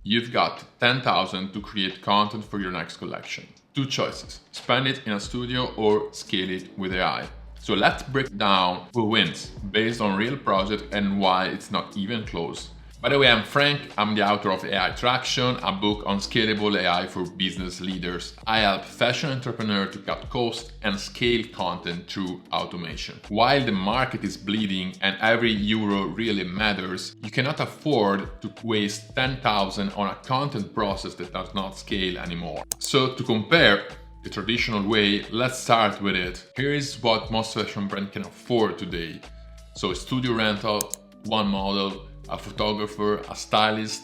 You've got 10,000 to create content for your next collection. Two choices: spend it in a studio or scale it with AI. So let's break down who wins based on real project and why it's not even close. By the way, I'm Frank. I'm the author of AI Traction, a book on scalable AI for business leaders. I help fashion entrepreneurs to cut costs and scale content through automation. While the market is bleeding and every euro really matters, you cannot afford to waste 10,000 on a content process that does not scale anymore. So to compare the traditional way, let's start with it. Here is what most fashion brands can afford today. So a studio rental, one model, a photographer, a stylist,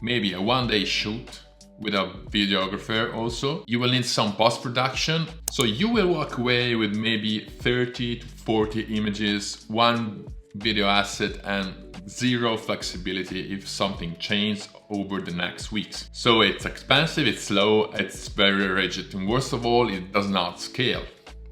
maybe a one-day shoot with a videographer also. You will need some post-production. So you will walk away with maybe 30 to 40 images, one video asset, and zero flexibility if something changes over the next weeks. So it's expensive, it's slow, it's very rigid, and worst of all, it does not scale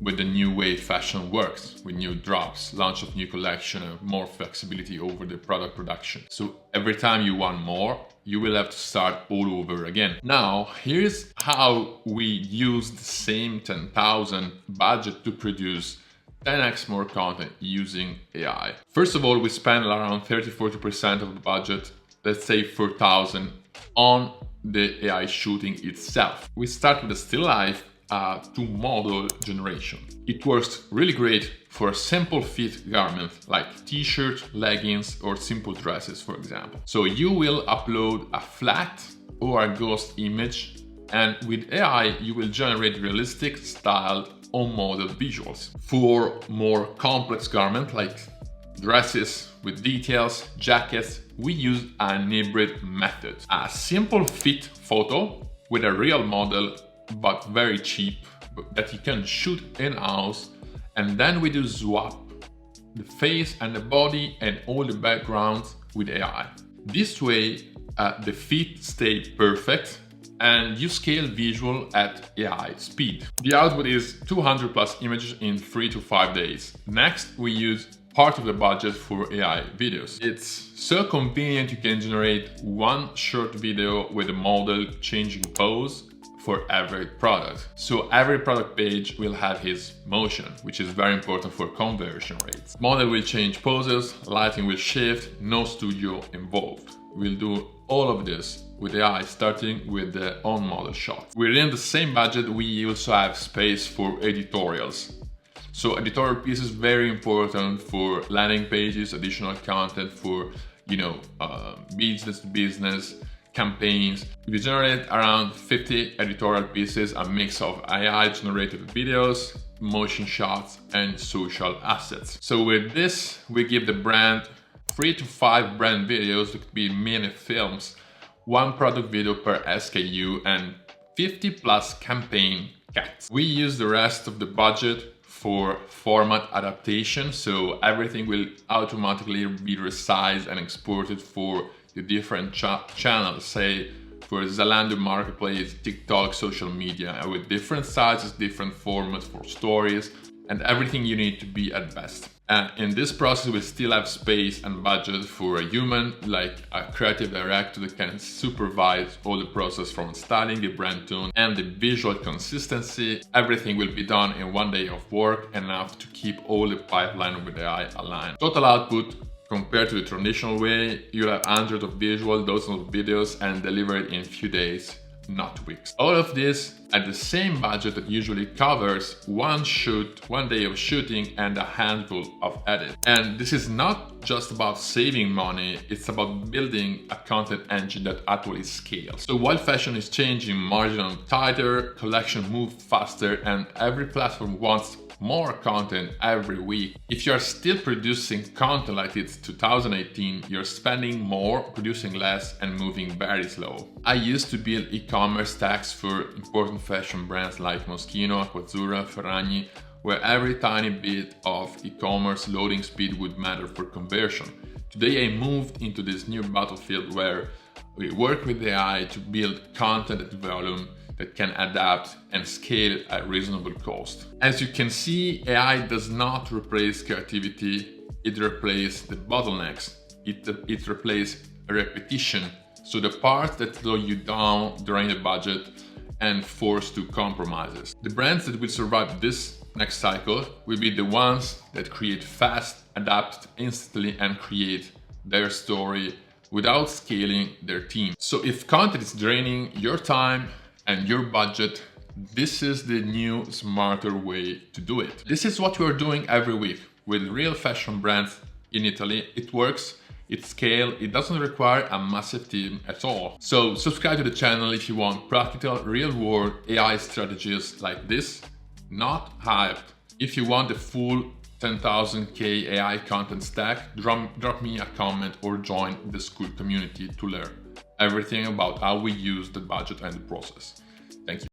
with the new way fashion works, with new drops, launch of new collection, and more flexibility over the product production. So every time you want more, you will have to start all over again. Now, here's how we use the same 10,000 budget to produce 10x more content using AI. First of all, we spend around 30-40% of the budget, let's say 4,000, on the AI shooting itself. We start with a still life to model generation. It works really great for a simple fit garment like t-shirts, leggings, or simple dresses, for example. So you will upload a flat or a ghost image, and with AI you will generate realistic style on-model visuals. For more complex garments like dresses with details, jackets, we use an hybrid method. A simple fit photo with a real model but very cheap that you can shoot in-house, and then we do swap the face and the body and all the backgrounds with AI. This way the fit stays perfect and you scale visual at AI speed. The output is 200 plus images in 3 to 5 days. Next, we use part of the budget for AI videos. It's so convenient, you can generate one short video with a model changing pose for every product. So every product page will have his motion, which is very important for conversion rates. Model will change poses, lighting will shift, no studio involved. We'll do all of this with AI, starting with the on-model shot. Within the same budget, we also have space for editorials. So editorial pieces very important for landing pages, additional content for, business to business, campaigns. We generate around 50 editorial pieces, a mix of AI-generated videos, motion shots, and social assets. So with this, we give the brand 3 to 5 brand videos, that could be mini films, one product video per SKU, and 50 plus campaign cuts. We use the rest of the budget for format adaptation, so everything will automatically be resized and exported for the different channels, say for Zalando Marketplace, TikTok, social media, with different sizes, different formats for stories, and everything you need to be at best. And in this process, we still have space and budget for a human, like a creative director that can supervise all the process from styling, the brand tone, and the visual consistency. Everything will be done in one day of work, enough to keep all the pipeline with AI aligned. Total output, compared to the traditional way, you'll have hundreds of visuals, dozens of videos, and deliver it in a few days, not weeks. All of this at the same budget that usually covers one day of shooting and a handful of edits. And this is not just about saving money, it's about building a content engine that actually scales. So while fashion is changing, margin are tighter, collection move faster, and every platform wants more content every week. If you're still producing content like it's 2018, you're spending more, producing less, and moving very slow. I used to build e-commerce stacks for important fashion brands like Moschino, Acquazzurra, Ferragni, where every tiny bit of e-commerce loading speed would matter for conversion. Today I moved into this new battlefield where we work with AI to build content at volume that can adapt and scale at reasonable cost. As you can see, AI does not replace creativity, it replaces the bottlenecks. It replaces repetition So the parts that slow you down, drain the budget, and force to compromises. The brands that will survive this next cycle will be the ones that create fast, adapt instantly, and create their story without scaling their team. So if content is draining your time and your budget, this is the new, smarter way to do it. This is what we are doing every week with real fashion brands in Italy. It works, it scales, it doesn't require a massive team at all. So subscribe to the channel if you want practical, real-world AI strategies like this, not hype. If you want the full 10,000K AI content stack, drop me a comment or join the school community to learn everything about how we use the budget and the process.